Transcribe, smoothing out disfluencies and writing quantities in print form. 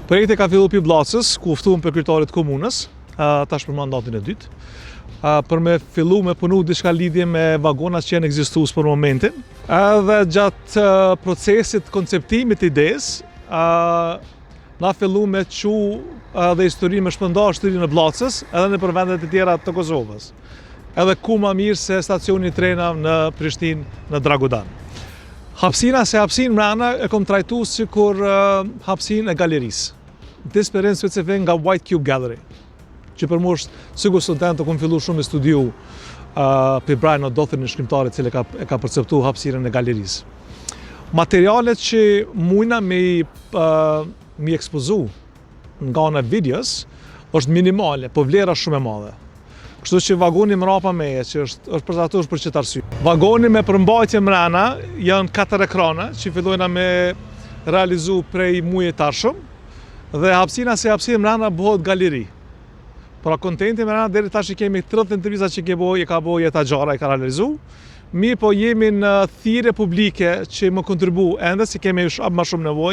Projekti ka fillu pi Bllacës, ku ftuam për kryetarit komunës, tash për mandatin e dytë. Për me fillu me punu diçka lidhje me vagonat që janë ekzistues për momentin. Edhe gjatë procesit konceptimit të idesë, na fillu me çu dhe histori me shpërndar shtërinë e Bllacës, edhe në për vendet e tjera të Kosovës. Edhe ku më mirë se stacioni i trenave në Prishtinë, në Dragodan. Hapësira se hapësinë mrena e kom trajtu sikur hapësinë e galerisë. Disperiencë specifike nga White Cube Gallery, që për mua është sigur student të kom fillu shumë me studiu për Brian O'Donoghue në shkrimtarit cili e ka perceptu hapësirën e galerisë. Materialet që mujna mi ekspozu nga ana videos është minimale, po vlera shumë e madhe. Kështu që vagoni mrapa meje, që është përcaktuar për çet arsye. Vagoni me përmbajtje mrena janë 4 ekrana që fillojnë me realizu prej mujit tashëm dhe hapësira se hapësirë mrena bëhet galeri. Pra kontenti mrena deri tash kemi 30 intervista që ka bëu Jeta Gjara, e ka realizu. Mi po jemi në thirrje publike që më kontribu ende si kemi më shumë nevojë.